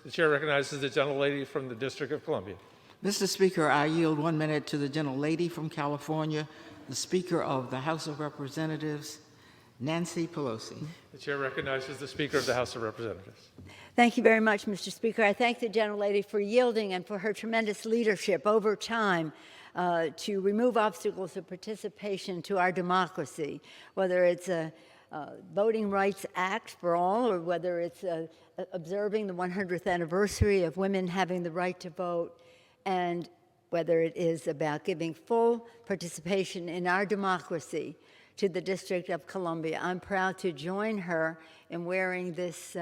The chair recognizes the gentlelady from the District of Columbia. Mr. Speaker, I yield 1 minute to the gentlelady from California, the Speaker of the House of Representatives, Nancy Pelosi. The chair recognizes the Speaker of the House of Representatives. Thank you very much, Mr. Speaker. I thank the gentlelady for yielding and for her tremendous leadership over time to remove obstacles of participation to our democracy, whether it's a Voting Rights Act for all, or whether it's observing the 100th anniversary of women having the right to vote, and whether it is about giving full participation in our democracy to the District of Columbia. I'm proud to join her in wearing this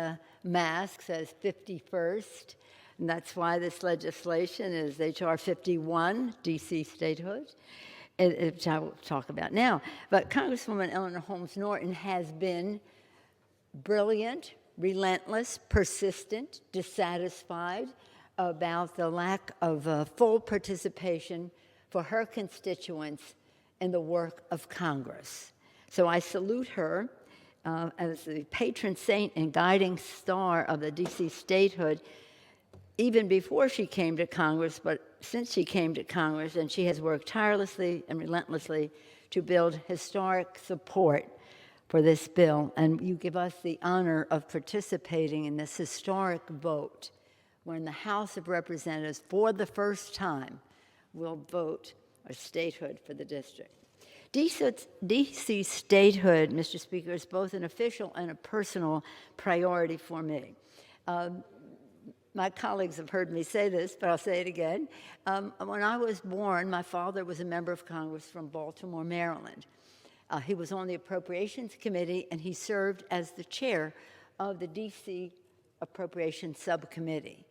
mask, says 51st, and that's why this legislation is H.R. 51, D.C. statehood, which I will talk about now. But Congresswoman Eleanor Holmes Norton has been brilliant, relentless, persistent, dissatisfied about the lack of full participation for her constituents in the work of Congress. So I salute her as the patron saint and guiding star of the D.C. statehood, even before she came to Congress, but since she came to Congress, and she has worked tirelessly and relentlessly to build historic support for this bill. And you give us the honor of participating in this historic vote when the House of Representatives, for the first time, will vote a statehood for the district. D.C. statehood, Mr. Speaker, is both an official and a personal priority for me. My colleagues have heard me say this, but I'll say it again. When I was born, my father was a member of Congress from Baltimore, Maryland. He was on the Appropriations Committee, and he served as the chair of the D.C. Appropriations Subcommittee.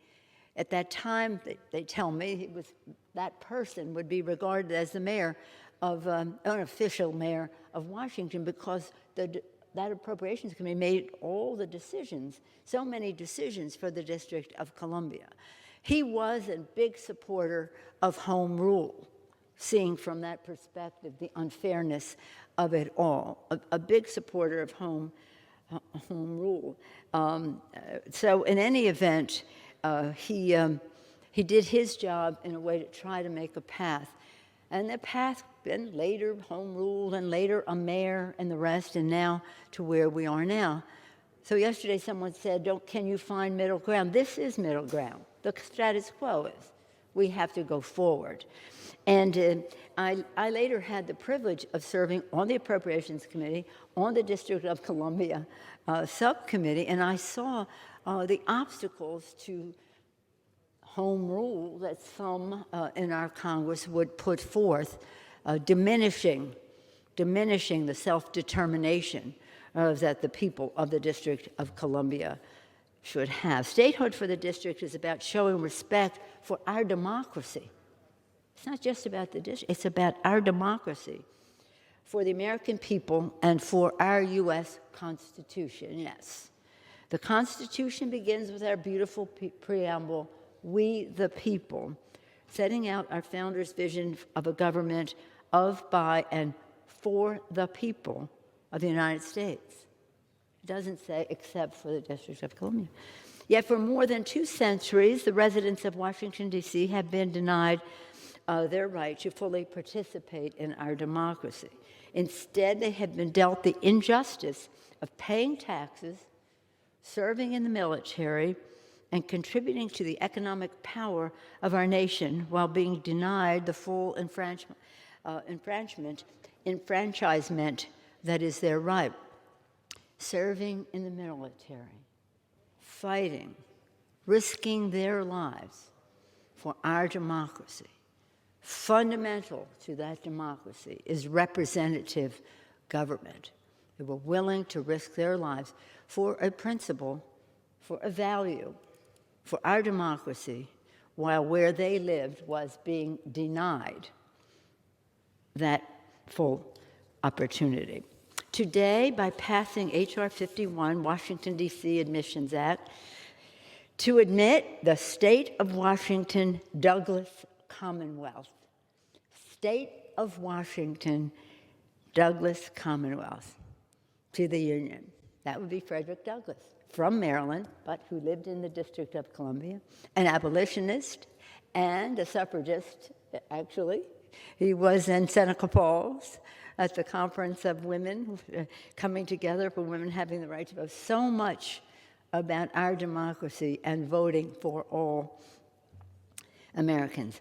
At that time, they tell me, that person would be regarded as the mayor of, unofficial mayor of Washington, because that Appropriations Committee made all the decisions, so many decisions for the District of Columbia. He was a big supporter of home rule, seeing from that perspective the unfairness of it all, a big supporter of home rule. So in any event, he did his job in a way to try to make a path. And the path been later home rule, and later a mayor and the rest, and now to where we are now. So yesterday someone said, can you find middle ground? This is middle ground. The status quo is. We have to go forward. And I later had the privilege of serving on the Appropriations Committee, on the District of Columbia subcommittee, and I saw the obstacles to home rule that some in our Congress would put forth, diminishing the self-determination that the people of the District of Columbia should have. Statehood for the district is about showing respect for our democracy. It's not just about the district, it's about our democracy, for the American people and for our U.S. Constitution, yes. The Constitution begins with our beautiful preamble, "We the people," setting out our founders' vision of a government of, by, and for the people of the United States. It doesn't say except for the District of Columbia. Yet for more than 2 centuries, the residents of Washington, D.C. have been denied their right to fully participate in our democracy. Instead, they have been dealt the injustice of paying taxes, serving in the military, and contributing to the economic power of our nation while being denied the full enfranchisement that is their right. Serving in the military, fighting, risking their lives for our democracy. Fundamental to that democracy is representative government. They were willing to risk their lives for a principle, for a value, for our democracy, while where they lived was being denied that full opportunity. Today, by passing H.R. 51, Washington, D.C. Admissions Act, to admit the state of Washington Douglas Commonwealth. State of Washington Douglas Commonwealth to the Union. That would be Frederick Douglass. from Maryland, but who lived in the District of Columbia, an abolitionist and a suffragist, actually. He was in Seneca Falls at the Conference of Women, coming together for women having the right to vote. So much about our democracy and voting for all Americans.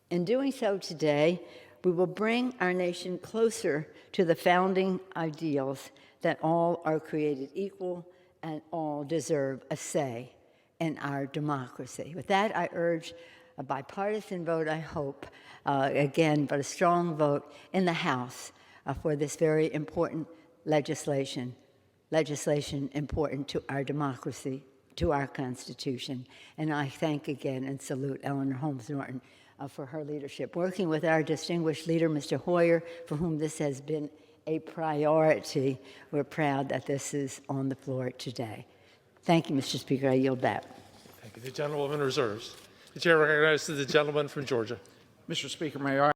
In doing so today, we will bring our nation closer to the founding ideals that all are created equal and all deserve a say in our democracy. With that, I urge a bipartisan vote, I hope, again, but a strong vote in the House for this very important legislation important to our democracy, to our Constitution. And I thank again and salute Eleanor Holmes Norton for her leadership, working with our distinguished leader, Mr. Hoyer, for whom this has been a priority. We're proud that this is on the floor today. Thank you, Mr. Speaker. I yield back. Thank you. The gentlewoman reserves. The chair recognizes the gentleman from Georgia. Mr. Speaker, may I